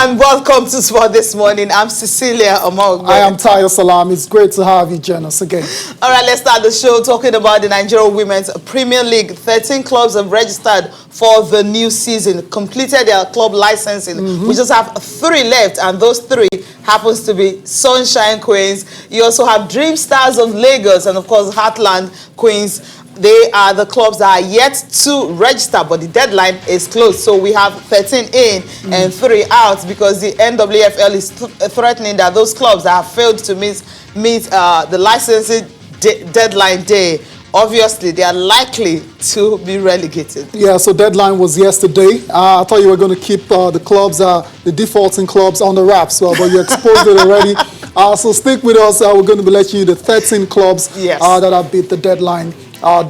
and welcome to Sport This Morning. I'm Cecilia Omogbe. I am Tayo Salam. It's great to have you join us again. All right, let's start the show talking about the Nigeria Women's Premier League. 13 clubs have registered for the new season, completed their club licensing. We just have 3 left, and those 3 happens to be Sunshine Queens. You also have Dream Stars of Lagos and, of course, Heartland Queens. They are the clubs that are yet to register, but the deadline is closed. So we have 13 in and 3 out, because the NWFL is threatening that those clubs that have failed to meet the licensing deadline day, obviously they are likely to be relegated. Yeah, so deadline was yesterday. I thought you were going to keep the clubs, the defaulting clubs on the wraps, but you exposed it already. So stick with us. We're going to be letting you the 13 clubs that have beat the deadline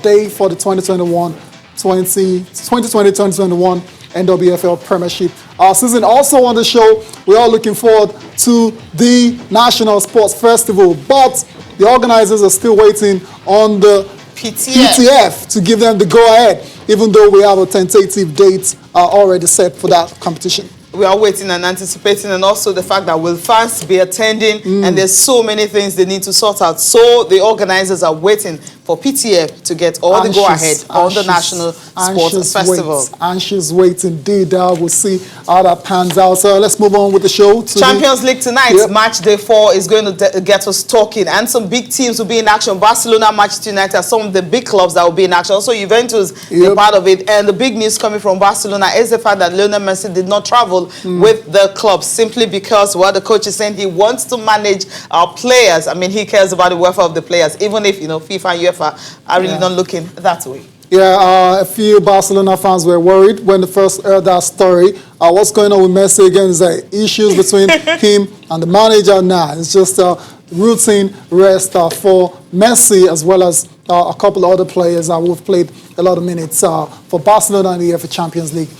day for the 2020-2021 NWFL Premiership season. Also on the show, we are looking forward to the National Sports Festival, but the organizers are still waiting on the PTF to give them the go-ahead, even though we have a tentative date already set for that competition. We are waiting and anticipating, and also the fact that will fans be attending, and there's so many things they need to sort out. So the organizers are waiting for PTF to get all the go-ahead on the National Sports Festival. Anxious wait indeed. We'll see how that pans out. So let's move on with the show. Champions League tonight, match day 4 is going to get us talking, and some big teams will be in action. Barcelona, Manchester United are some of the big clubs that will be in action. Also, Juventus is part of it. And the big news coming from Barcelona is the fact that Lionel Messi did not travel with the club, simply because what the coach is saying, he wants to manage our players. I mean, he cares about the welfare of the players, even if, you know, FIFA and UEFA are really not looking that way. Yeah, a few Barcelona fans were worried when they first heard that story. What's going on with Messi again? Is there issues between him and the manager? Nah, it's just a routine rest for Messi, as well as a couple of other players who have played a lot of minutes for Barcelona and the UEFA Champions League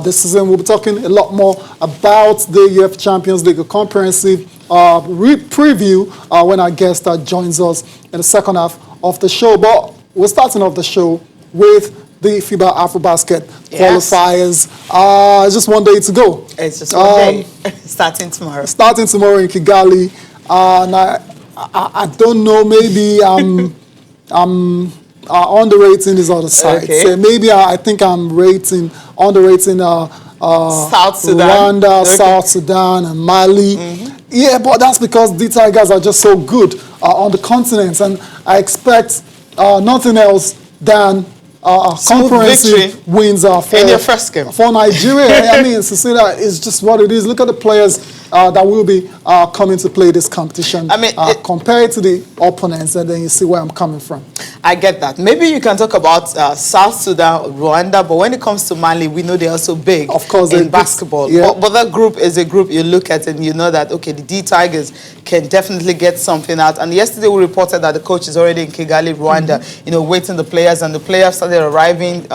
this season. We'll be talking a lot more about the UEFA Champions League, a comprehensive preview when our guest joins us in the second half of the show. But we're starting off the show with the FIBA AfroBasket qualifiers. Just one day to go. It's just one day. Starting tomorrow. Starting tomorrow in Kigali. And I don't know, maybe I'm underrating this other side. Okay. So maybe I think I'm underrating South Sudan. Rwanda, South Sudan, and Mali. Yeah, but that's because the Tigers are just so good on the continent, and I expect nothing else than comprehensive wins in your first game for Nigeria. I mean, Cecilia, is just what it is. Look at the players that will be coming to play this competition. I mean, compared to the opponents, and then you see where I'm coming from. I get that. Maybe you can talk about South Sudan, Rwanda, but when it comes to Mali, we know they're also big, of course, in basketball. But that group is a group you look at and you know that, okay, the D-Tigers can definitely get something out. And yesterday we reported that the coach is already in Kigali, Rwanda, you know, waiting the players, and the players started arriving,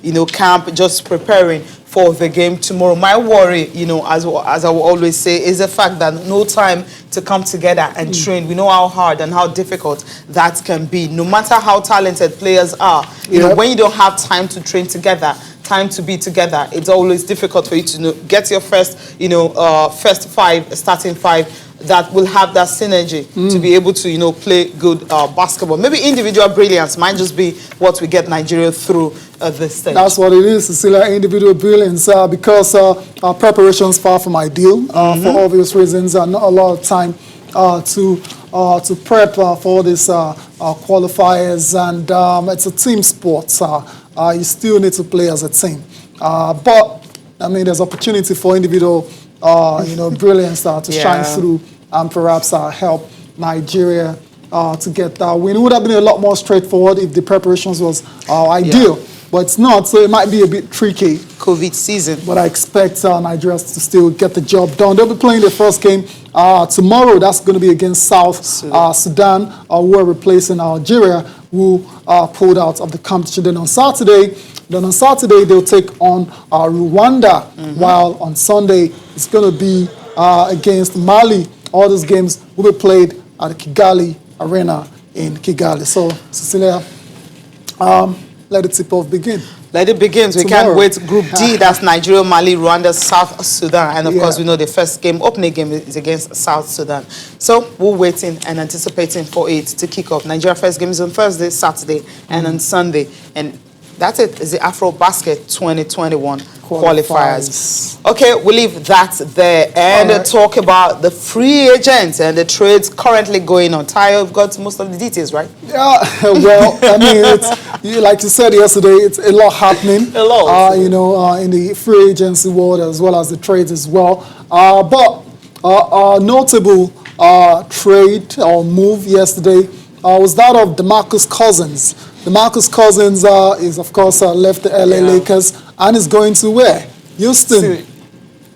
you know, camp, just preparing for the game tomorrow. My worry, you know, as I will always say, is the fact that no time to come together and train. We know how hard and how difficult that can be. No matter how talented players are, you know, when you don't have time to train together, time to be together, it's always difficult for you to get your first, you know, starting five that will have that synergy to be able to, you know, play good basketball. Maybe individual brilliance might just be what we get Nigeria through this stage. That's what it is, Cecilia, individual brilliance, because our preparation is far from ideal for obvious reasons, and not a lot of time to prep for these qualifiers, and it's a team sport. You still need to play as a team. But, I mean, there's opportunity for individual you know, brilliance to shine through and perhaps help Nigeria to get that win. It would have been a lot more straightforward if the preparations was ideal, but it's not, so it might be a bit tricky. COVID season. But I expect Nigeria to still get the job done. They'll be playing their first game tomorrow. That's going to be against South Sudan, who are replacing Algeria, who pulled out of the competition. Then on Saturday, they'll take on Rwanda, while on Sunday it's going to be against Mali. All these games will be played at the Kigali Arena in Kigali. So, Cecilia, let the tip-off begin. Let it begin. We Tomorrow. can't wait. Group D, that's Nigeria, Mali, Rwanda, South Sudan. And of course, we know the first game, opening game, is against South Sudan. So we're waiting and anticipating for it to kick off. Nigeria first game is on Thursday, Saturday, and on Sunday. And that's it. It's the AfroBasket 2021 qualifiers. Okay, we'll leave that there and talk about the free agents and the trades currently going on. Tayo, you've got most of the details, right? Yeah, well, I mean, like you said yesterday, it's a lot happening. A lot. You know, in the free agency world as well as the trades as well. But a notable trade or move yesterday was that of DeMarcus Cousins. DeMarcus Cousins is, of course, left the LA Lakers and is going to where? Houston.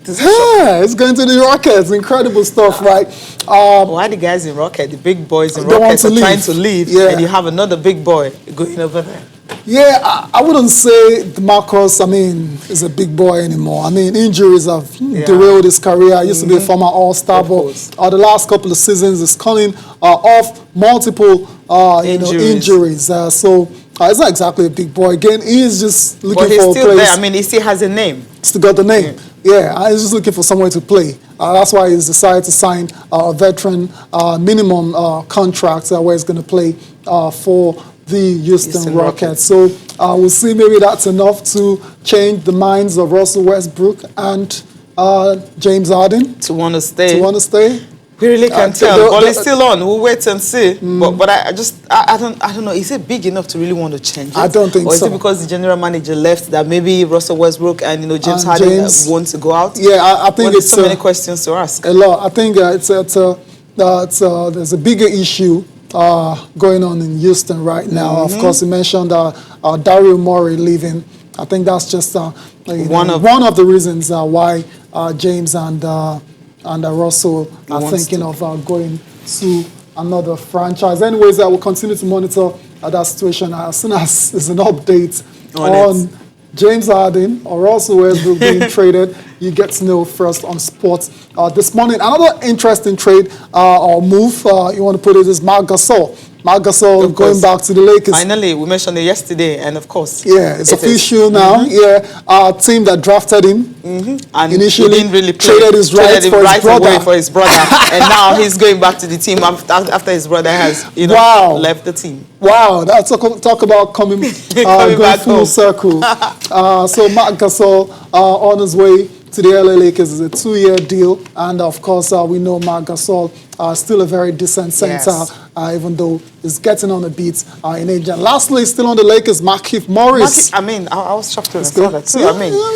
Yeah, it's going to the Rockets. Incredible stuff, right? Why the guys in Rocket, the big boys in Rockets are trying to leave, and you have another big boy going over there? Yeah, I wouldn't say DeMarcus, I mean, is a big boy anymore. I mean, injuries have derailed his career. He used to be a former All-Star, but the last couple of seasons is coming off multiple injuries. So it's not exactly a big boy. Again, he is just looking for a place. But he's still there. I mean, he still has a name. Still got the name. Yeah, he's just looking for somewhere to play. That's why he's decided to sign a veteran minimum contract where he's going to play for the Houston Rockets. So we'll see, maybe that's enough to change the minds of Russell Westbrook and James Harden. To want to stay. To want to stay. We really can't tell. Well, it's still on. We'll wait and see. But I don't know. Is it big enough to really want to change it? I don't think so. Or is it because the general manager left that maybe Russell Westbrook and James Harden want to go out? Yeah, I think it's so many questions to ask. A lot. I think there's a bigger issue going on in Houston right now. Of course, you mentioned Daryl Morey leaving. I think that's just one of the reasons why James and Russell are thinking of going to another franchise. Anyways, I will continue to monitor that situation as soon as there's an update on James Harden or Russell Westbrook being traded. You get to know first on sports this morning. Another interesting trade or move, you want to put it, is Marc Gasol. Marc Gasol going back to the Lakers. Finally, we mentioned it yesterday, and of course, it's official now. Our team that drafted him and initially he didn't really traded his rights for his brother, and now he's going back to the team after his brother has left the team. Wow, that's talk about coming going full circle. So Marc Gasol on his way to the LA Lakers is a 2-year deal, and of course we know Marc Gasol still a very decent center, even though he's getting on the beat in age. And lastly, still on the Lakers, Markieff Morris. I was shocked when I saw that too.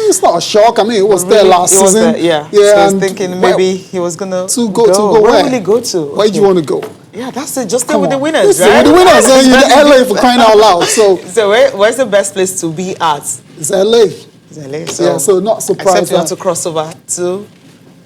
It's not a shock. I mean, it was there last season. So I was thinking maybe he was gonna go where? Where will he go to? Where do you want to go? Yeah, that's it. Just stay with the winners, right? With the winners, and you're in LA for crying out loud. So where's the best place to be at? It's LA. LA, so not surprised. Except you have to cross over to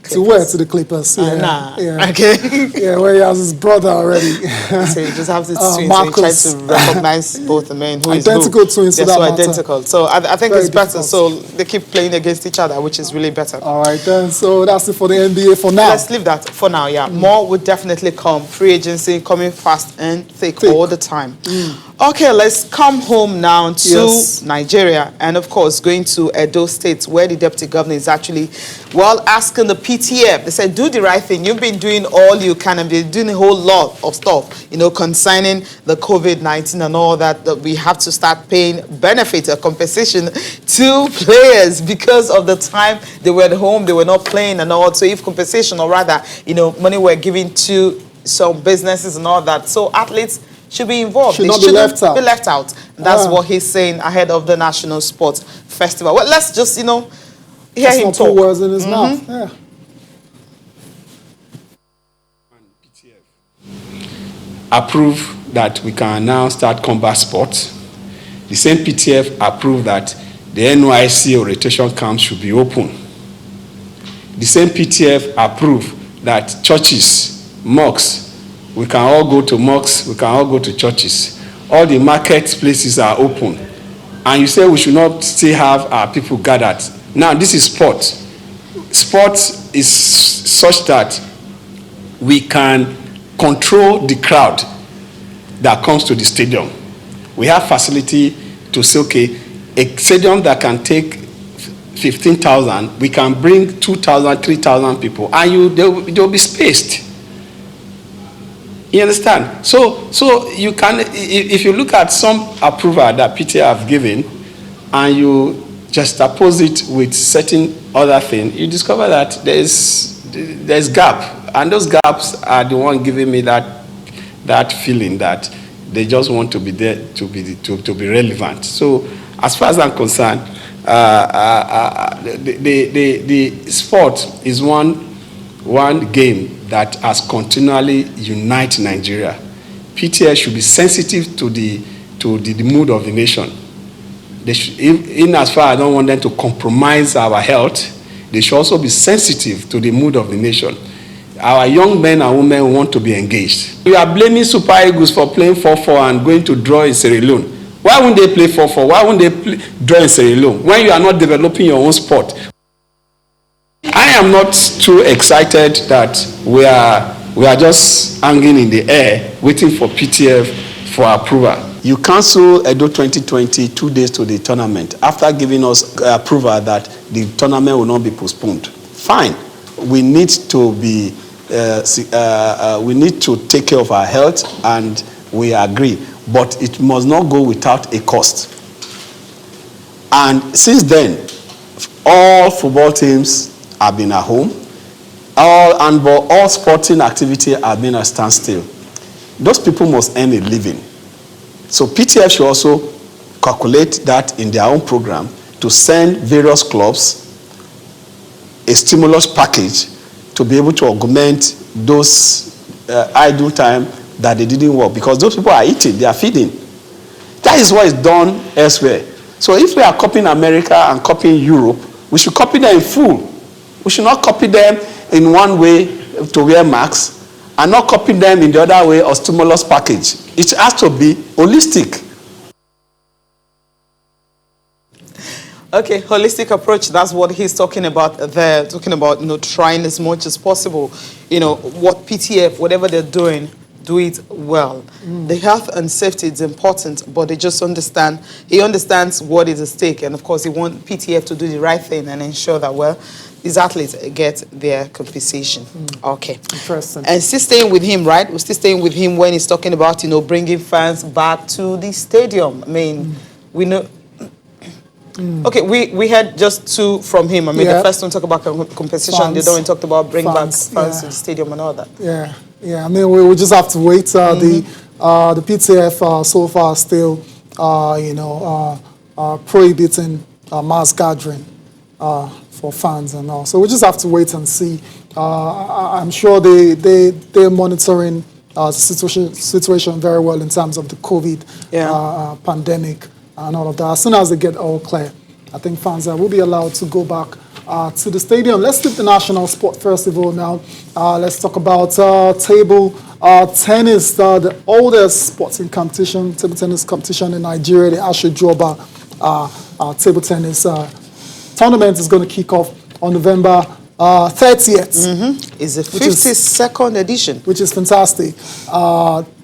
Clippers. To where? To the Clippers. Okay. Where he has his brother already. So you just have the twins. So you try to recognize both the men. Identical twins. They're so identical. So I think it's better. So they keep playing against each other, which is really better. All right then. So that's it for the NBA for now. Let's leave that for now. Yeah, more would definitely come. Free agency coming fast and thick. All the time. Okay, let's come home now to Nigeria, and of course going to Edo State, where the deputy governor is actually, asking the PTF. They said, do the right thing. You've been doing all you can, and been doing a whole lot of stuff, concerning the COVID-19 and all that we have to start paying benefit or compensation to players because of the time they were at home, they were not playing and all. So if compensation, or rather, money were given to some businesses and all that. So athletes should be involved. Should not be left out. That's what he's saying ahead of the National Sports Festival. Well, let's just, hear him talk. Put words in his mouth. Yeah. Approve that we can now start combat sports. The same PTF approved that the NYC orientation camps should be open. The same PTF approved that churches, mosques, we can all go to mosques, we can all go to churches. All the marketplaces are open. And you say we should not still have our people gathered. Now, this is sport. Sport is such that we can control the crowd that comes to the stadium. We have facility to to say, okay, a stadium that can take 15,000, we can bring 2,000, 3,000 people, and they'll be spaced. You understand? So you can, if you look at some approval that PTA have given, and you just oppose it with certain other thing, you discover that there's gap, and those gaps are the one giving me that feeling that they just want to be there to be relevant. So as far as I'm concerned, the sport is one game that has continually united Nigeria. PTA should be sensitive to the mood of the nation. They should, in as far as I don't want them to compromise our health, they should also be sensitive to the mood of the nation. Our young men and women want to be engaged. You are blaming Super Eagles for playing 4-4 and going to draw in Sierra Leone. Why wouldn't they play 4-4? Why wouldn't they draw in Sierra Leone when you are not developing your own sport? I am not too excited that we are just hanging in the air waiting for PTF for approval. You cancel Edo 2020 2 days to the tournament after giving us approval that the tournament will not be postponed. Fine. We need to be we need to take care of our health, and we agree, but it must not go without a cost. And since then, all football teams have been at home, all sporting activity have been at standstill. Those people must earn a living. So PTF should also calculate that in their own program to send various clubs a stimulus package to be able to augment those idle time that they didn't work, because those people are eating, they are feeding. That is what is done elsewhere. So if we are copying America and copying Europe, we should copy them in full. We should not copy them in one way to wear masks and not copy them in the other way or stimulus package. It has to be holistic. Okay, holistic approach, that's what he's talking about there, talking about, trying as much as possible, what PTF, whatever they're doing, do it well. The health and safety is important, but he understands what is at stake, and of course he wants PTF to do the right thing and ensure that, these athletes get their compensation. Okay. Interesting. And still staying with him, right? We're still staying with him when he's talking about, bringing fans back to the stadium. I mean, we know... Okay, we had just two from him. I mean, the first one talked about compensation. Fans. The other one talked about bring back fans Yeah. to the stadium and all that. Yeah. I mean, we just have to wait. The PTF so far still, prohibiting mass gathering for fans and all. So we just have to wait and see. I'm sure they're monitoring the situation very well in terms of the COVID pandemic and all of that. As soon as they get all clear, I think fans will be allowed to go back to the stadium. Let's leave the National Sport Festival now. Let's talk about table tennis, the oldest sporting competition, table tennis competition in Nigeria, the AfroBasket table tennis tournament is going to kick off on November 30th. It's the 52nd edition. Which is fantastic.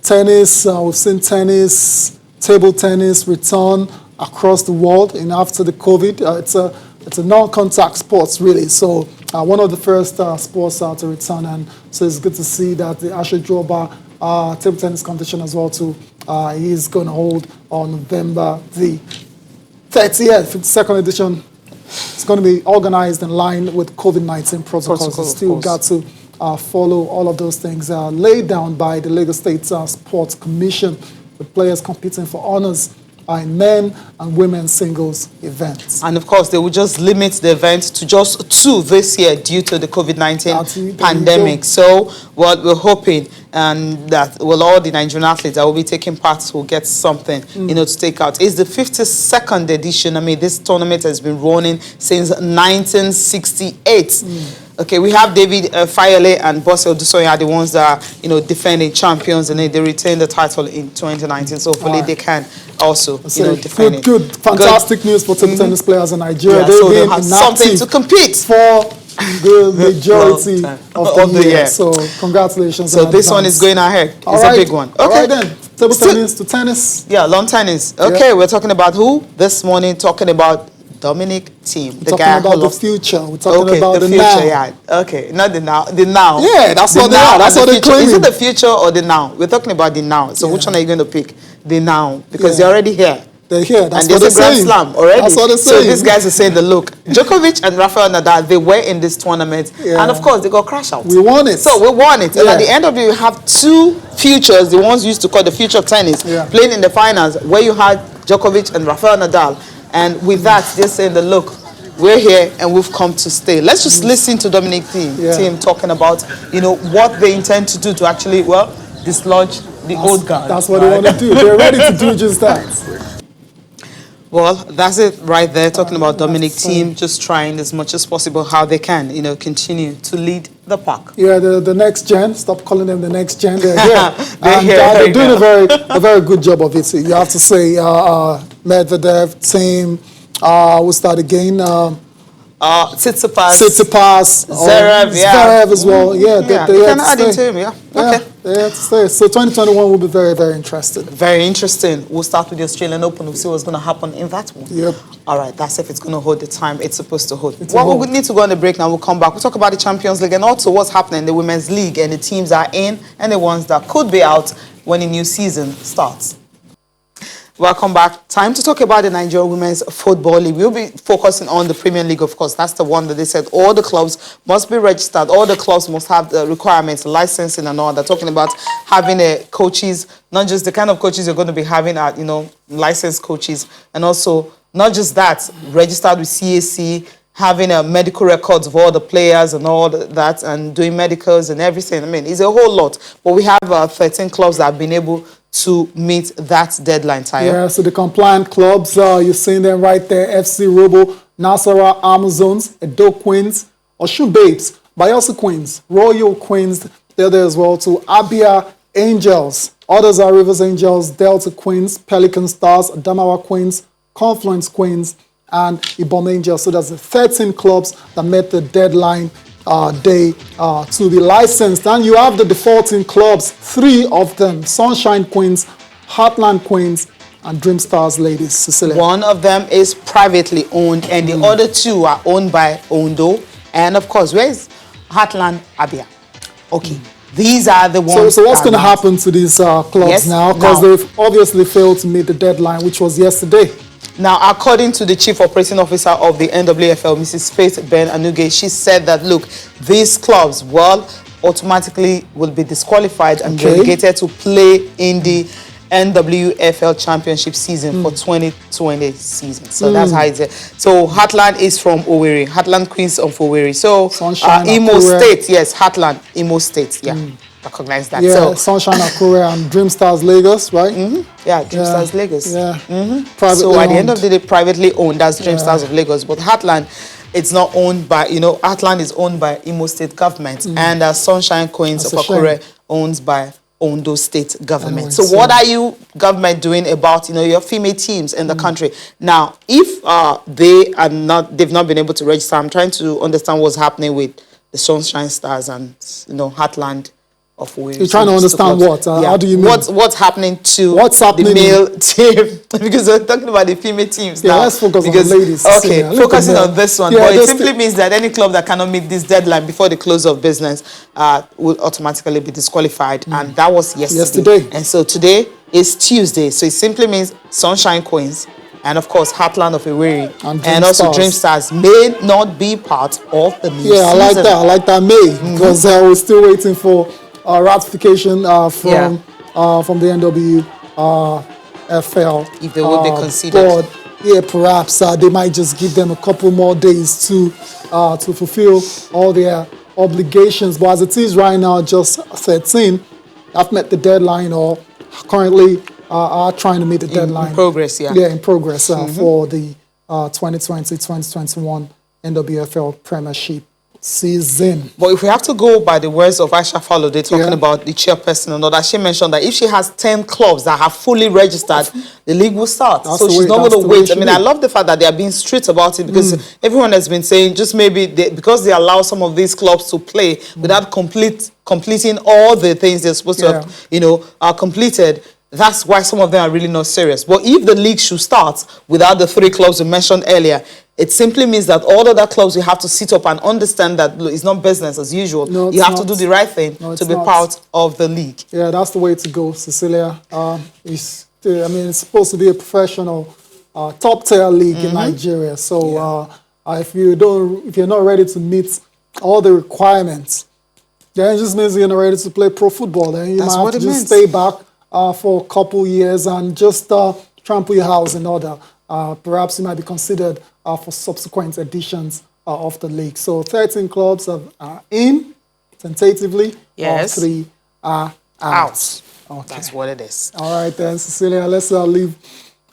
Tennis, we've seen tennis, table tennis return across the world, and after the COVID, it's a non-contact sports really. So one of the first sports to return, and so it's good to see that the AfroBasket table tennis competition as well too is going to hold on November the 30th. 52nd edition. It's going to be organized in line with COVID-19 protocols. You still got to follow all of those things laid down by the Lagos State Sports Commission, with players competing for honors in men and women's singles events. And of course, they will just limit the events to just 2 this year due to the COVID-19 pandemic. So what we're hoping that all the Nigerian athletes that will be taking part will get something, to take out. It's the 52nd edition. I mean, this tournament has been running since 1968. Okay, we have David Fayele and Bosse Odusoya are the ones that are, defending champions, and they retained the title in 2019. So hopefully they can also, defend it. Good, fantastic news for table tennis players in Nigeria. Yeah, so they have something to compete for the majority of the year. So congratulations. So this one is going ahead. It's a big one. Okay. All right then. Table tennis to tennis. Yeah, lawn tennis. Okay, we're talking about who? This morning, talking about Dominic Thiem. We're talking about the future. We're talking about the future, now. yeah. Okay, not the now. The now. Yeah, that's what they are. That's what they're claiming. Is it the future or the now? We're talking about the now. So which one are you going to pick? The now. Because they're already here. They're here. That's and what they're saying. Grand Slam already. That's what they're saying. So these guys are saying, look, Djokovic and Rafael Nadal, they were in this tournament. Yeah. And of course, they got crash out. We won it. So we won it. And at the end of it, you have two futures, the ones used to call the future of tennis, playing in the finals, where you had Djokovic and Rafael Nadal. And with that, they're saying, look, we're here and we've come to stay. Let's just listen to Dominic Thiem talking about, what they intend to do to actually, dislodge the old guard. That's what they want to do. They're ready to do just that. Well, that's it right there, talking about Dominic Thiem, just trying as much as possible how they can, continue to lead the pack. Yeah, the next gen, stop calling them the next gen, they're here. They're doing a very good job of it. So you have to say Medvedev, Thiem, what's that again? Tsitsipas, Zverev as well. Yeah, they can add into him, Okay. They have to stay. So 2021 will be very, very interesting. Very interesting. We'll start with the Australian Open. We'll see what's going to happen in that one. Yep. All right, that's if it's going to hold the time it's supposed to hold. We need to go on the break now. We'll come back. We'll talk about the Champions League and also what's happening in the Women's League and the teams are in and the ones that could be out when the new season starts. Welcome back. Time to talk about the Nigerian Women's Football League. We'll be focusing on the Premier League, of course. That's the one that they said all the clubs must be registered. All the clubs must have the requirements, licensing and all. They're talking about having coaches, not just the kind of coaches you're going to be having at, licensed coaches. And also, not just that, registered with CAC, having medical records of all the players and all that, and doing medicals and everything. I mean, it's a whole lot. But we have 13 clubs that have been able to meet that deadline, Tayo. Yeah, so the compliant clubs, you're seeing them right there. FC Robo, Nasarawa Amazons, Edo Queens, Oshu Babes, Bayelsa Queens, Royal Queens, they're there as well too. Abia Angels, others are Rivers Angels, Delta Queens, Pelican Stars, Adamawa Queens, Confluence Queens, and Ibom Angels. So that's the 13 clubs that met the deadline day to be licensed. And you have the defaulting clubs, 3 of them, Sunshine Queens, Heartland Queens, and Dream Stars Ladies. Cecilia. One of them is privately owned, and the other 2 are owned by Ondo. And of course, where is Heartland Abia? Okay. These are the ones. So what's going to happen to these clubs now? Because they've obviously failed to meet the deadline, which was yesterday. Now, according to the Chief Operating Officer of the NWFL, Mrs. Faith Ben Anuge, she said that, look, these clubs, automatically will be disqualified and relegated to play in the NWFL Championship season for 2020 season. So that's how it's. So Heartland is from Owerri. Heartland Queens of Owerri. So Imo State, yes, Heartland, Imo State, recognize that. Yeah, so Sunshine Akure and Dream Stars Lagos, right? Yeah, Dream Stars Lagos. Yeah. So at the end of the day, privately owned, that's Dream Stars of Lagos. But Heartland, it's not owned by, Heartland is owned by Imo State government. And Sunshine Queens of Akure owns by Ondo State government. So what are you government doing about your female teams in the country? Now, if they've not been able to register, I'm trying to understand what's happening with the Sunshine Stars and Heartland of Wales. You're trying to understand what? How do you mean? What's happening to the male team? Because we're talking about the female teams now. Let's focus on the ladies. Okay, focusing on this one. But it simply means that any club that cannot meet this deadline before the close of business will automatically be disqualified. And that was yesterday. And so today is Tuesday. So it simply means Sunshine Queens and, of course, Heartland of Owerri and also Dream Stars may not be part of the new season. I like that. I like that may. Because we're still waiting for ratification from the NWFL. If they will be considered. Board. Yeah, perhaps they might just give them a couple more days to fulfill all their obligations. But as it is right now, just 13 have met the deadline or currently are trying to meet the deadline. In progress, in progress for the 2020-2021 NWFL Premiership season. But if we have to go by the words of Aisha Fallow, they're talking about the chairperson and all that. She mentioned that if she has 10 clubs that have fully registered, the league will start. So she's not going to wait. I mean, I love the fact that they are being strict about it because everyone has been saying just maybe because they allow some of these clubs to play without completing all the things they're supposed to have, completed. That's why some of them are really not serious. But if the league should start without the 3 clubs we mentioned earlier, it simply means that all other clubs will have to sit up and understand that it's not business as usual. No, you have to do the right thing to be part of the league. Yeah, that's the way to go, Cecilia. It's supposed to be a professional, top-tier league in Nigeria. So if you're not ready to meet all the requirements, then it just means you're not ready to play pro football. Then you might have to just stay back for a couple years and just try and put your house in order. Perhaps you might be considered for subsequent editions of the league. So 13 clubs are in, tentatively, or 3 are out. Okay. That's what it is. All right then, Cecilia, let's leave.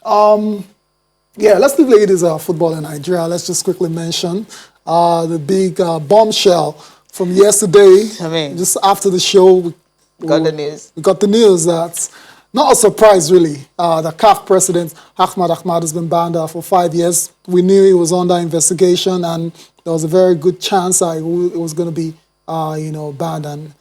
Let's leave ladies football in Nigeria. Let's just quickly mention the big bombshell from yesterday. Just after the show, we got the news that, not a surprise really, the CAF President Ahmad has been banned for 5 years. We knew he was under investigation, and there was a very good chance it was going to be banned. And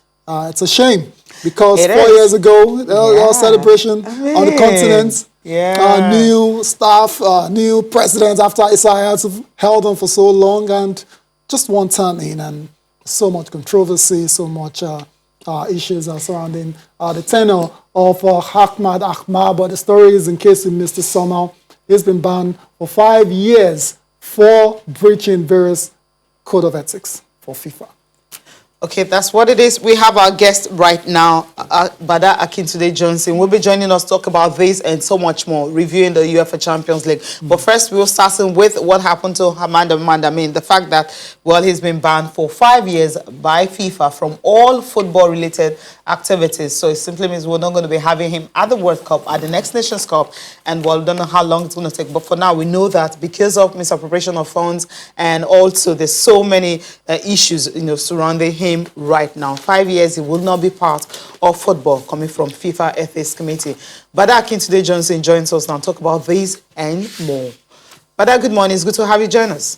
it's a shame, because 4 years ago there was a celebration on the continent. New staff, new president after Isaiah held on for so long, and just one time in, and so much controversy, so much issues surrounding the tenure of Ahmad. But the story is, in case you missed it somehow, he's been banned for 5 years for breaching various code of ethics for FIFA. Okay, that's what it is. We have our guest right now, Bada Akintunde Johnson. Will be joining us to talk about this and so much more, reviewing the UEFA Champions League. But first, we'll start with what happened to Ahmad. I mean, the fact that, well, he's been banned for 5 years by FIFA from all football-related activities. So it simply means we're not going to be having him at the World Cup, at the next Nations Cup, and well, we don't know how long it's going to take. But for now, we know that because of misappropriation of funds, and also there's so many issues, surrounding him right now. 5 years, he will not be part of football, coming from FIFA Ethics Committee. Bada Akintunde Johnson joins us now to talk about this and more. Bada, good morning. It's good to have you join us.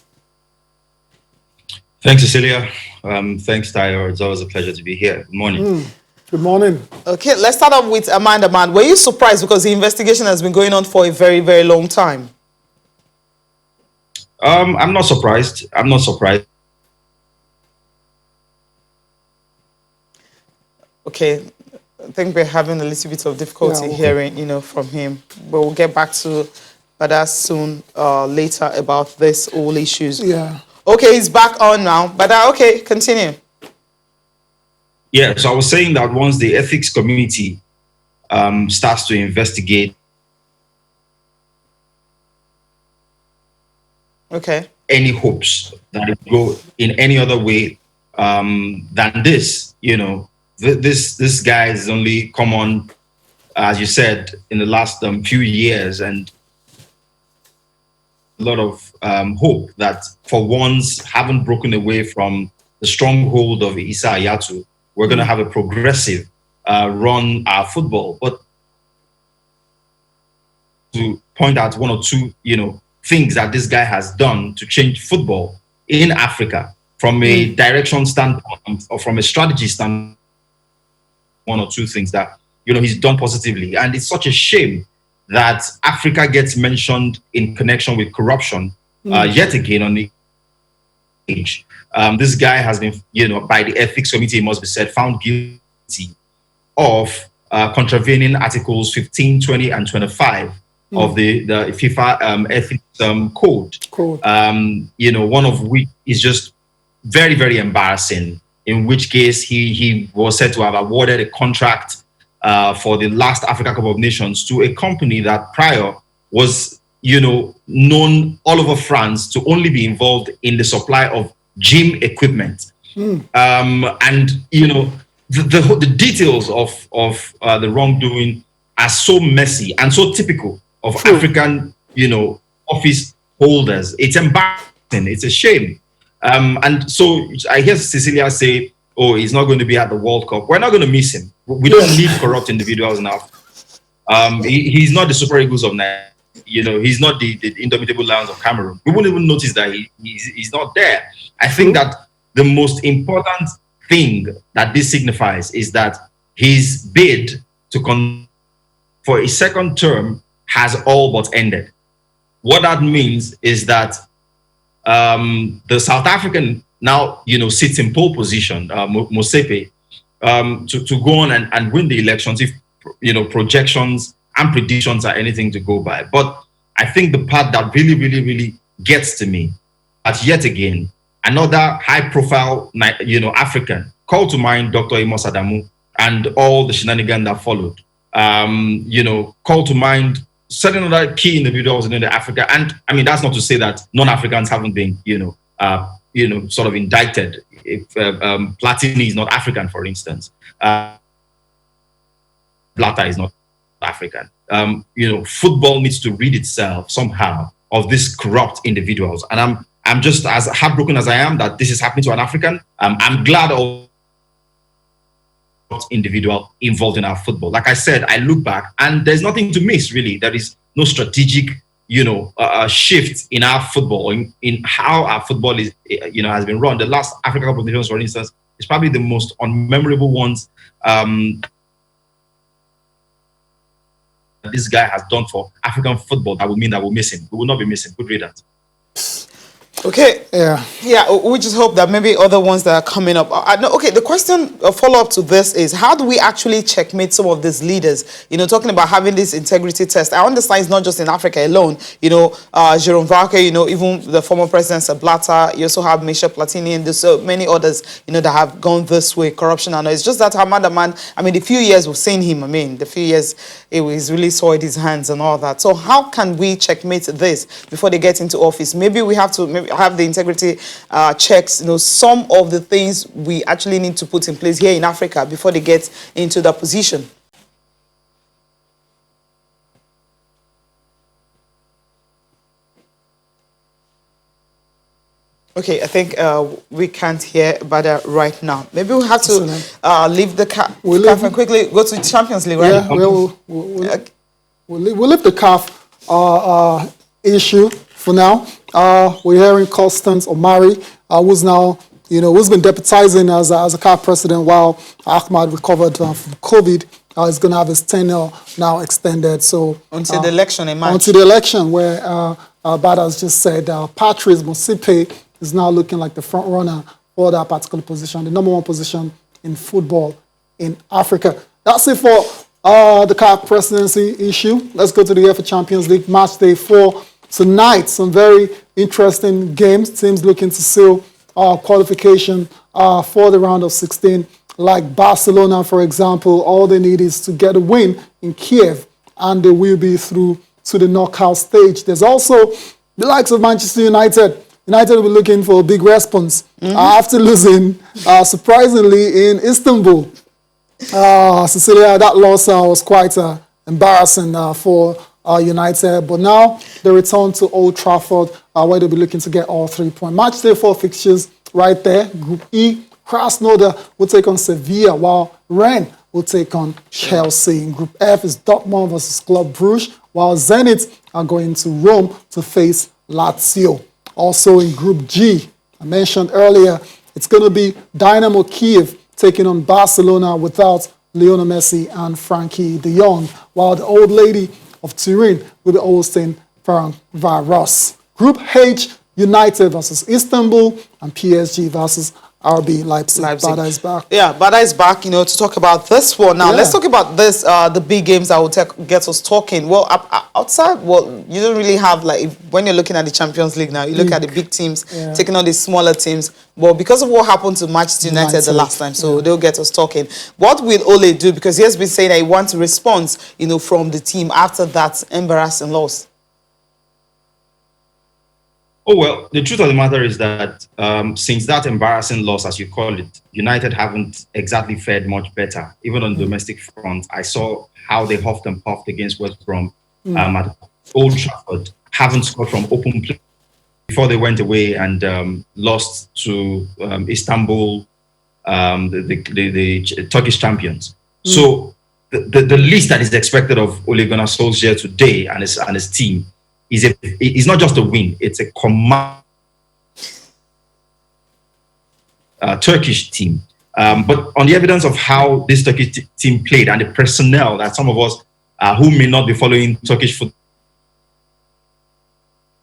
Thanks, Cecilia. Thanks, Tyler. It's always a pleasure to be here. Good morning. Good morning. Okay, let's start off with Ahmad. Were you surprised, because the investigation has been going on for a very, very long time? I'm not surprised. Okay, I think we're having a little bit of difficulty hearing, from him. But we'll get back to Bada soon, later, about this all issues. Yeah. Okay, he's back on now. Bada, okay, continue. Yeah, so I was saying that once the ethics committee starts to investigate any hopes that it go in any other way than this, this guy has only come on, as you said, in the last few years, and a lot of hope that for once haven't broken away from the stronghold of Issa Hayatou. We're going to have a progressive run our football. But to point out one or two, things that this guy has done to change football in Africa from a direction standpoint or from a strategy standpoint, one or two things that, he's done positively. And it's such a shame that Africa gets mentioned in connection with corruption yet again on the stage. This guy has been, by the ethics committee, it must be said, found guilty of contravening articles 15, 20, and 25 of the FIFA ethics code. One of which is just very, very embarrassing, in which case he was said to have awarded a contract for the last Africa Cup of Nations to a company that prior was, known all over France to only be involved in the supply of gym equipment. And, the details of the wrongdoing are so messy and so typical of African, office holders. It's embarrassing. It's a shame. And so I hear Cecilia say, oh, he's not going to be at the World Cup. We're not going to miss him. We don't need corrupt individuals now. He's not the Super Eagles of Nigeria. He's not the Indomitable Lions of Cameroon. We won't even notice that he's not there. I think that the most important thing that this signifies is that his bid to for a second term has all but ended. What that means is that the South African now, sits in pole position, Mosepe, to go on and win the elections if, projections and predictions are anything to go by. But I think the part that really, really, really gets to me, that yet again, another high-profile, African, call to mind Dr. Amos Adamu and all the shenanigans that followed. Call to mind certain other key individuals in Africa. And I mean, that's not to say that non-Africans haven't been, sort of indicted. If Platini is not African, for instance, Blatter is not African. Football needs to rid itself somehow of these corrupt individuals. And I'm just as heartbroken as I am that this is happening to an African. I'm glad all individual involved in our football. Like I said, I look back and there's nothing to miss, really. There is no strategic, shift in our football, in how our football is, has been run. The last Africa Cup of Nations, for instance, is probably the most unmemorable ones this guy has done for African football. That would mean that we'll miss him. We will not be missing. Good riddance. Okay. Yeah. We just hope that maybe other ones that are coming up. Okay. The question, a follow-up to this is, how do we actually checkmate some of these leaders? Talking about having this integrity test. I understand it's not just in Africa alone. Jerome Varke, even the former president Blatter. You also have Michel Platini, and there's so many others, that have gone this way. Corruption, and it's just that Hamada man. I mean, the few years we've seen him. I mean, the few years he's really soiled his hands and all that. So how can we checkmate this before they get into office? Maybe we have to have the integrity checks, some of the things we actually need to put in place here in Africa before they get into that position. Okay, I think we can't hear Bada right now. Maybe we'll have to leave the CAF and quickly go to the Champions League, right? Yeah, we'll leave the CAF issue for now. We're hearing Constance Omari, who's now, who's been deputizing as a CAF president while Ahmad recovered from COVID. He's going to have his tenure now extended. So until the election in March. Until the election, where Bada has just said Patrice Motsepe is now looking like the front runner for that particular position, the number one position in football in Africa. That's it for the CAF presidency issue. Let's go to the UEFA Champions League match day 4. Tonight, some very interesting games. Teams looking to seal qualification for the round of 16. Like Barcelona, for example, all they need is to get a win in Kiev, and they will be through to the knockout stage. There's also the likes of Manchester United. United will be looking for a big response after losing, surprisingly, in Istanbul. Cecilia, that loss was quite embarrassing for United, but now they return to Old Trafford, where they'll be looking to get all 3 points. Match day 4 fixtures right there. Group E, Krasnodar will take on Sevilla, while Rennes will take on Chelsea. In Group F is Dortmund versus Club Brugge, while Zenit are going to Rome to face Lazio. Also in Group G, I mentioned earlier, it's going to be Dynamo Kiev taking on Barcelona without Lionel Messi and Frankie de Jong, while the old lady of Turin will be hosting Ferencváros. Group H, United versus Istanbul, and PSG versus RB Leipzig. Bada is back. Yeah, Bada is back, to talk about this one. Now, let's talk about this, the big games that will get us talking. Well, outside, you don't really have, when you're looking at the Champions League now, you look at the big teams, taking on the smaller teams. Well, because of what happened to Manchester United the last time, so they'll get us talking. What will Ole do? Because he has been saying that he wants a response, from the team after that embarrassing loss. Oh, well, the truth of the matter is that since that embarrassing loss, as you call it, United haven't exactly fared much better, even on the domestic front. I saw how they huffed and puffed against West Brom at Old Trafford, haven't scored from open play before they went away and lost to Istanbul, the Turkish champions. So the least that is expected of Ole Gunnar Solskjaer today and his team is not just a win, it's a command Turkish team. But on the evidence of how this Turkish team played and the personnel that some of us who may not be following Turkish football,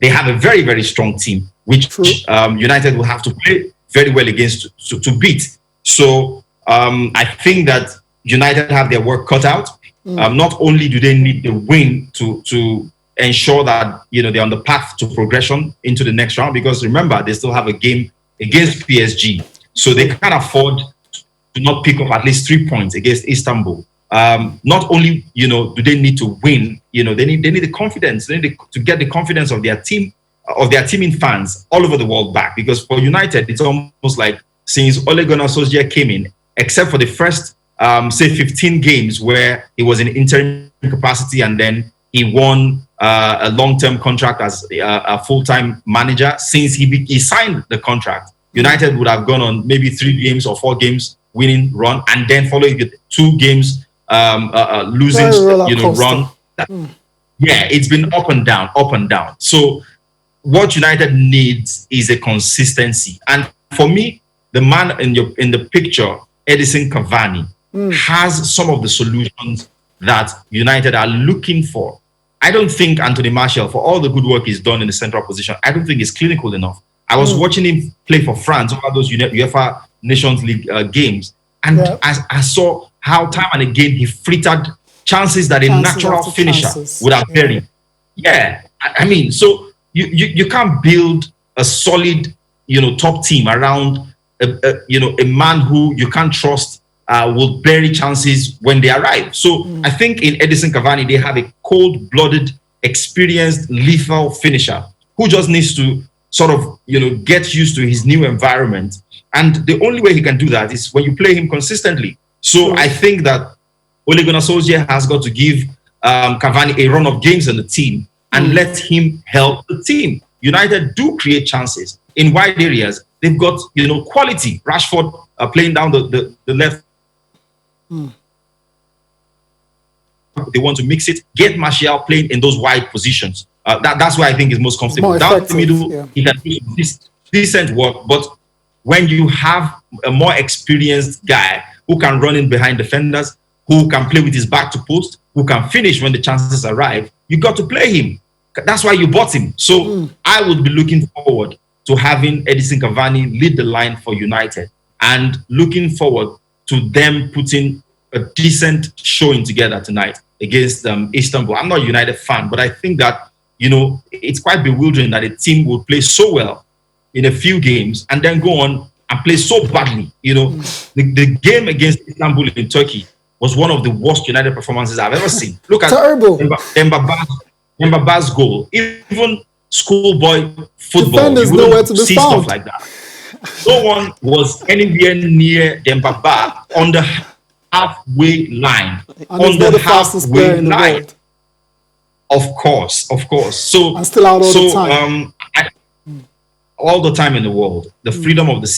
they have a very, very strong team, which United will have to play very well against to beat. So I think that United have their work cut out. Not only do they need the win to ensure that they're on the path to progression into the next round, because remember, they still have a game against PSG, so they can't afford to not pick up at least 3 points against Istanbul. Not only do they need to win, they need the confidence. They need to get the confidence of their team, of their teaming fans all over the world back. Because for United, it's almost like since Ole Gunnar Solskjaer came in, except for the first say 15 games where he was in interim capacity and then he won a long-term contract as a full-time manager. Since he signed the contract, United would have gone on maybe 3 games or 4 games winning run, and then following with 2 games losing run. Yeah, it's been up and down, up and down. So what United needs is a consistency. And for me, the man in the picture, Edison Cavani, has some of the solutions that United are looking for. I don't think Anthony Martial, for all the good work he's done in the central position, I don't think he's clinical enough. I was watching him play for France over those UEFA Nations League games, and I saw how time and again he frittered chances that a natural finisher would have buried. Yeah, I mean, so you can't build a solid, top team around a man who you can't trust will bury chances when they arrive. So I think in Edison Cavani, they have a cold-blooded, experienced, lethal finisher who just needs to sort of, get used to his new environment. And the only way he can do that is when you play him consistently. So I think that Ole Gunnar Solskjaer has got to give Cavani a run of games in the team and let him help the team. United do create chances in wide areas. They've got, quality. Rashford playing down the left. They want to mix it. Get Martial playing in those wide positions. That's why I think is most comfortable. Down the middle, he can do decent work. But when you have a more experienced guy who can run in behind defenders, who can play with his back to post, who can finish when the chances arrive, you got to play him. That's why you bought him. So I would be looking forward to having Edison Cavani lead the line for United, and looking forward to them putting a decent showing together tonight against Istanbul. I'm not a United fan, but I think that, it's quite bewildering that a team will play so well in a few games and then go on and play so badly. The game against Istanbul in Turkey was one of the worst United performances I've ever seen. Look at Mbaba's goal. Even schoolboy football, you wouldn't see stuff like that. No one was anywhere near Mbaba on the halfway line. And on the halfway line. Of course. So and still out all the time. All the time in the world. The freedom of the.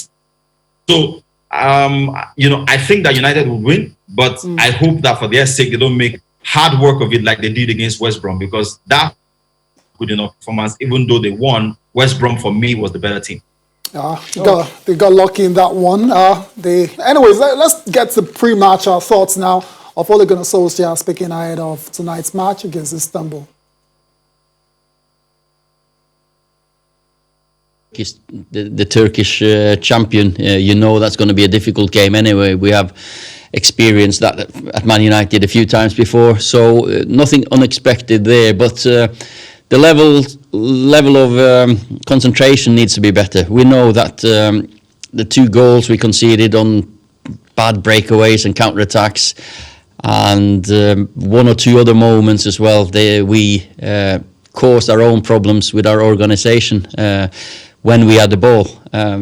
So I think that United will win, but I hope that for their sake they don't make hard work of it like they did against West Brom, because that good enough performance. Even though they won, West Brom for me was the better team. They got lucky in that one. Anyways, let's get to pre-match thoughts now of Ole Gunnar Solskjaer speaking ahead of tonight's match against Istanbul. The Turkish champion, that's going to be a difficult game anyway. We have experienced that at Man United a few times before, so nothing unexpected there. But the level of concentration needs to be better. We know that the 2 goals we conceded on bad breakaways and counter-attacks, and 1 or 2 other moments as well, we caused our own problems with our organisation when we had the ball.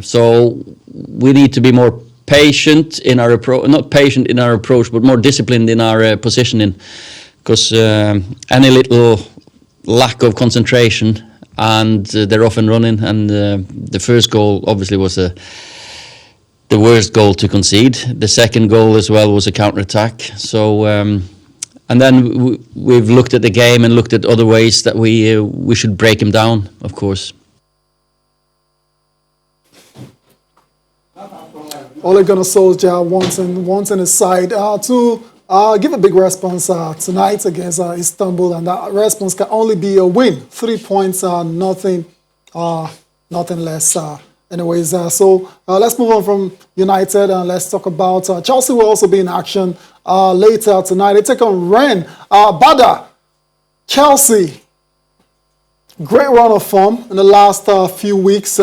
So we need to be more patient in our approach, not patient in our approach, but more disciplined in our positioning, because any little lack of concentration and they're off and running. And the first goal obviously was the worst goal to concede. The second goal as well was a counter-attack. So and then we've looked at the game and looked at other ways that we should break him down, of course. Ole Gunnar Solskjaer wants in his side to give a big response tonight against Istanbul, and that response can only be a win. 3 points, nothing less. Anyways, so let's move on from United and let's talk about Chelsea. Will also be in action later tonight. They take on Rennes. Bada, Chelsea, great run of form in the last few weeks,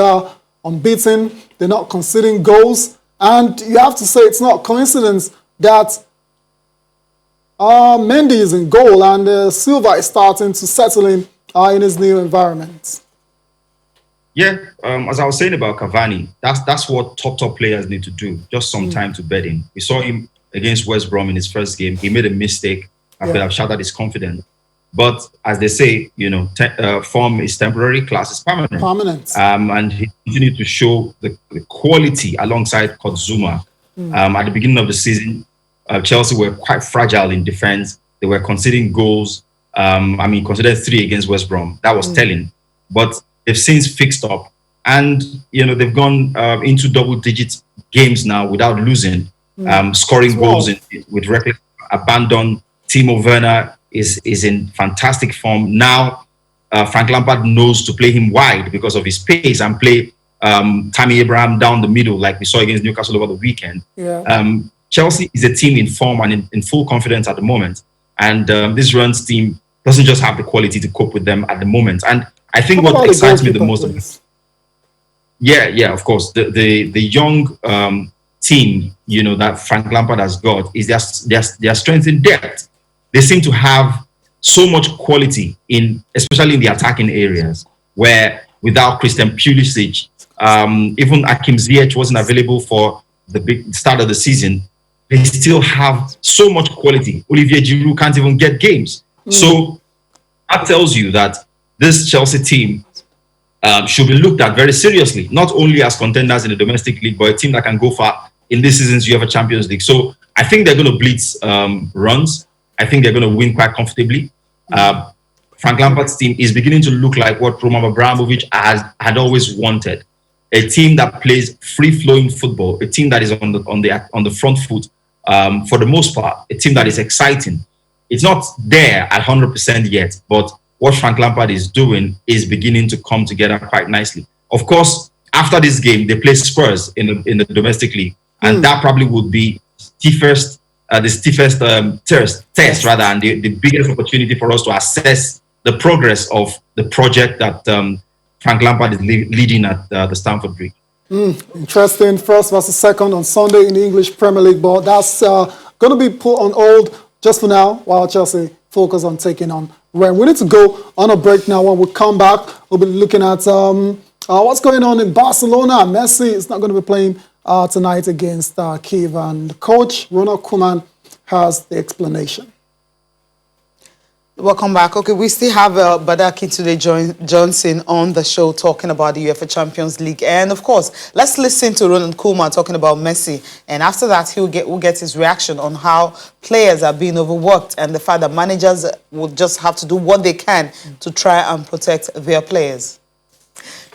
unbeaten. They're not conceding goals, and you have to say it's not coincidence that Mendy is in goal and Silva is starting to settle in his new environment. Yeah, as I was saying about Cavani, that's what top players need to do. Just some time to bed in. We saw him against West Brom in his first game. He made a mistake. I could have shattered his confidence. But as they say, form is temporary, class is permanent. And he continued to show the quality alongside Kotzuma. At the beginning of the season, Chelsea were quite fragile in defense. They were conceding goals. Considered 3 against West Brom. That was telling. But they've since fixed up, and they've gone into double-digit games now without losing, scoring goals with reckless abandon. Timo Werner is in fantastic form now. Frank Lampard knows to play him wide because of his pace and play Tammy Abraham down the middle, like we saw against Newcastle over the weekend. Chelsea is a team in form and in full confidence at the moment, and this Rennes team doesn't just have the quality to cope with them at the moment. And I think what excites me the most, of course, the young team, that Frank Lampard has got is their strength in depth. They seem to have so much quality especially in the attacking areas, where without Christian Pulisic, even Hakim Ziyech wasn't available for the big start of the season. They still have so much quality. Olivier Giroud can't even get games. So that tells you that this Chelsea team should be looked at very seriously, not only as contenders in the domestic league, but a team that can go far in this season's UEFA Champions League. So I think they're going to blitz runs. I think they're going to win quite comfortably. Frank Lampard's team is beginning to look like what Roman Abramovich had always wanted. A team that plays free-flowing football, a team that is on the front foot for the most part, a team that is exciting. It's not there at 100% yet, but what Frank Lampard is doing is beginning to come together quite nicely. Of course, after this game, they play Spurs in the domestic league, and that probably would be the stiffest test, rather, and the biggest opportunity for us to assess the progress of the project that Frank Lampard is leading at the Stamford Bridge. Interesting. First versus second on Sunday in the English Premier League, but that's going to be put on hold just for now while Chelsea focus on taking on Rennes. We need to go on a break now. When we come back, we'll be looking at what's going on in Barcelona. Messi is not going to be playing tonight against Kiev, and coach Ronald Koeman has the explanation. Welcome back. Okay, we still have Badaki today, Johnson, on the show talking about the UEFA Champions League. And of course, let's listen to Ronald Koeman talking about Messi. And after that, we'll get his reaction on how players are being overworked and the fact that managers will just have to do what they can to try and protect their players.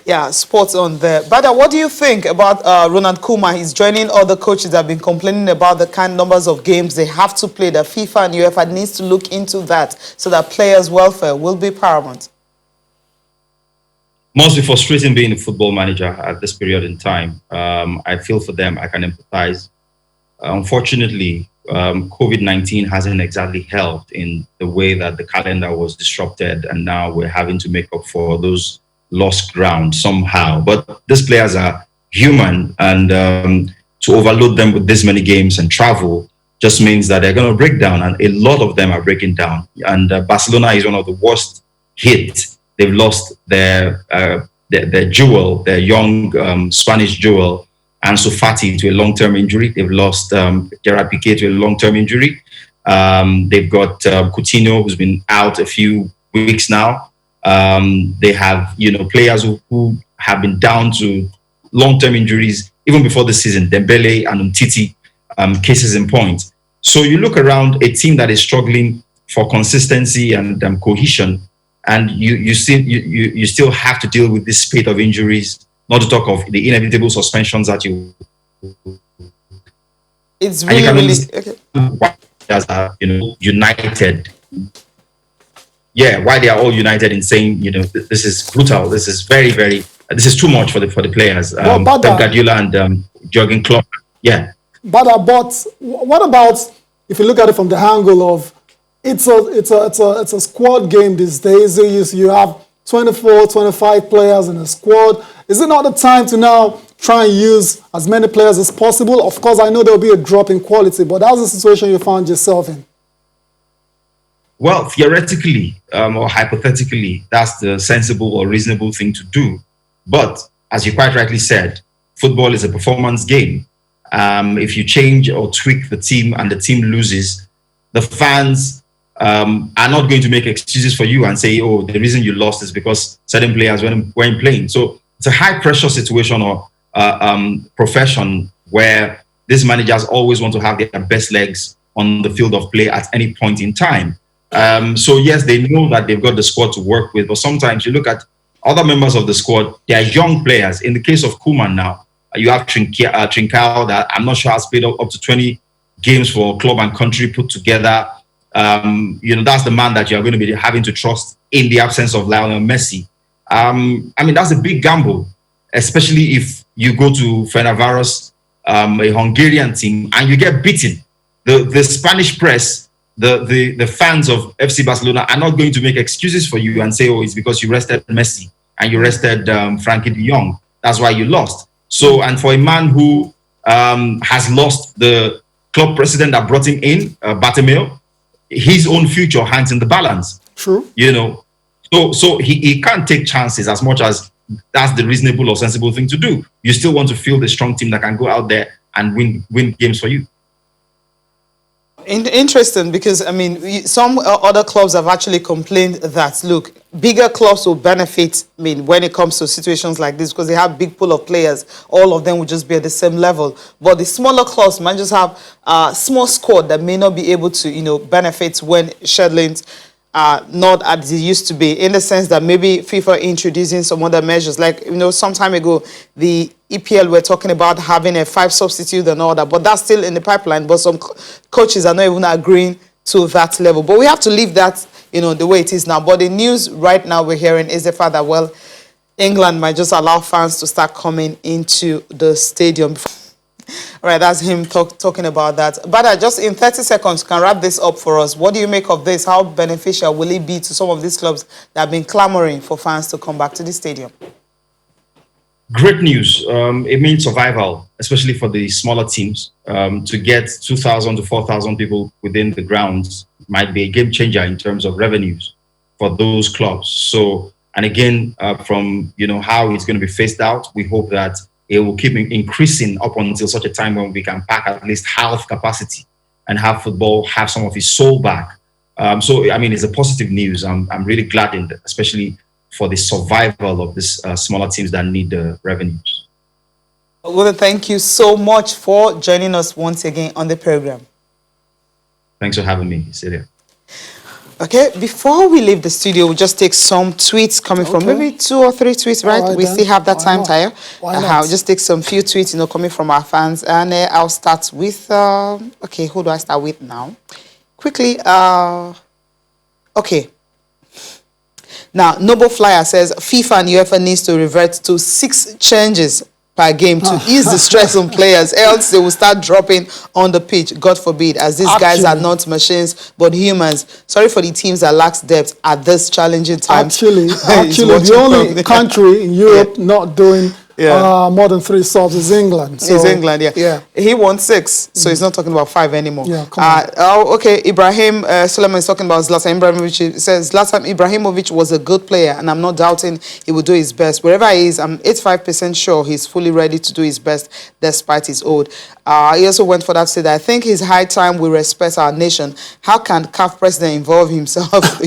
Yeah, sports on there. Bada, what do you think about Ronald Koeman? He's joining other coaches that have been complaining about the kind of numbers of games they have to play. The FIFA and UEFA needs to look into that so that players' welfare will be paramount. Must be frustrating being a football manager at this period in time. I feel for them. I can empathize. Unfortunately, COVID-19 hasn't exactly helped in the way that the calendar was disrupted, and now we're having to make up for those lost ground somehow. But these players are human, and to overload them with this many games and travel just means that they're going to break down, and a lot of them are breaking down. And Barcelona is one of the worst hit. They've lost their jewel, their young Spanish jewel, Ansu Fati, to a long-term injury. They've lost Gerard Piqué to a long-term injury. They've got Coutinho, who's been out a few weeks now. They have, players who have been down to long-term injuries even before the season. Dembele and Umtiti, cases in point. So you look around a team that is struggling for consistency and cohesion, and you still have to deal with this spate of injuries. Not to talk of the inevitable suspensions that you. It's really okay. players are, united. Yeah, why they are all united in saying, this is brutal. This is this is too much for the players. Pep Guardiola and Jurgen Klopp. Yeah. But what about if you look at it from the angle of it's a squad game these days? You have 24, 25 players in a squad. Is it not the time to now try and use as many players as possible? Of course, I know there'll be a drop in quality, but that's the situation you found yourself in. Well, theoretically or hypothetically, that's the sensible or reasonable thing to do. But as you quite rightly said, football is a performance game. If you change or tweak the team and the team loses, the fans are not going to make excuses for you and say, oh, the reason you lost is because certain players weren't playing. So it's a high pressure situation or profession where these managers always want to have their best legs on the field of play at any point in time. So yes, they know that they've got the squad to work with, but sometimes you look at other members of the squad, they are young players. In the case of Koeman now, you have Trincao that I'm not sure has played up to 20 games for club and country put together. That's the man that you're going to be having to trust in the absence of Lionel Messi. That's a big gamble, especially if you go to Fenerbahce, a Hungarian team, and you get beaten. The Spanish press, the fans of FC Barcelona are not going to make excuses for you and say, oh, it's because you rested Messi and you rested Frankie de Jong. That's why you lost. So, and for a man who has lost the club president that brought him in, Bartomeu, his own future hangs in the balance. True. So he can't take chances as much as that's the reasonable or sensible thing to do. You still want to field a strong team that can go out there and win games for you. Interesting, because some other clubs have actually complained that, look, bigger clubs will benefit when it comes to situations like this because they have big pool of players. All of them will just be at the same level, but the smaller clubs might just have a small squad that may not be able to benefit when scheduling not as it used to be, in the sense that maybe FIFA introducing some other measures, like some time ago the EPL were talking about having a 5 substitute and all that, but that's still in the pipeline. But some coaches are not even agreeing to that level. But we have to leave that the way it is now. But the news right now we're hearing is the fact that England might just allow fans to start coming into the stadium. All right, that's him talking about that. But just in 30 seconds, can wrap this up for us. What do you make of this? How beneficial will it be to some of these clubs that have been clamoring for fans to come back to the stadium? Great news. It means survival, especially for the smaller teams. To get 2,000 to 4,000 people within the grounds might be a game changer in terms of revenues for those clubs. So, and again, from how it's going to be phased out, we hope that it will keep increasing up until such a time when we can pack at least half capacity and have football have some of its soul back. So, it's a positive news. I'm really glad in that, especially for the survival of these smaller teams that need the revenues. Well, thank you so much for joining us once again on the program. Thanks for having me, Celia. Okay, before we leave the studio, we'll just take some tweets coming from maybe 2 or 3 tweets, right? We still have that time, Tayo. I'll just take some few tweets, coming from our fans. And I'll start with, okay, who do I start with now? Quickly, okay. Now, Noble Flyer says FIFA and UEFA needs to revert to 6 changes per game to ease the stress on players, else they will start dropping on the pitch, God forbid, as these guys are not machines but humans. Sorry for the teams that lacks depth at this challenging time. Actually, the only country in Europe not doing more than 3 subs is England. So, it's England, yeah. He won 6, so he's not talking about 5 anymore. Yeah, come on. Okay, Ibrahim Suleiman is talking about Zlatan Ibrahimovic. He says, Zlatan Ibrahimovic was a good player, and I'm not doubting he will do his best. Wherever he is, I'm 85% sure he's fully ready to do his best, despite his old. He also went for that to say that I think it's high time we respect our nation. How can CAF President involve himself,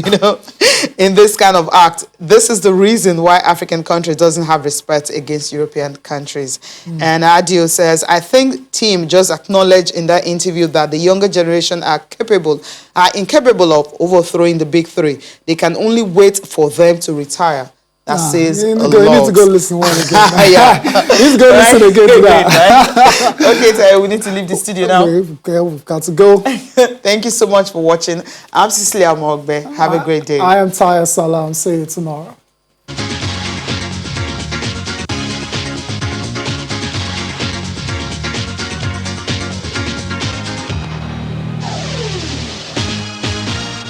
in this kind of act? This is the reason why African countries doesn't have respect against European countries. And Adio says, I think team just acknowledged in that interview that the younger generation are incapable of overthrowing the big 3. They can only wait for them to retire. That says a you lot. need to go listen one again. Yeah. He's going to listen again to that. Right? Okay, Tayo, we need to leave the studio now. Okay, we've got to go. Thank you so much for watching. I'm Cecilia Mogbe. Have a great day. I am Taya Salam. See you tomorrow.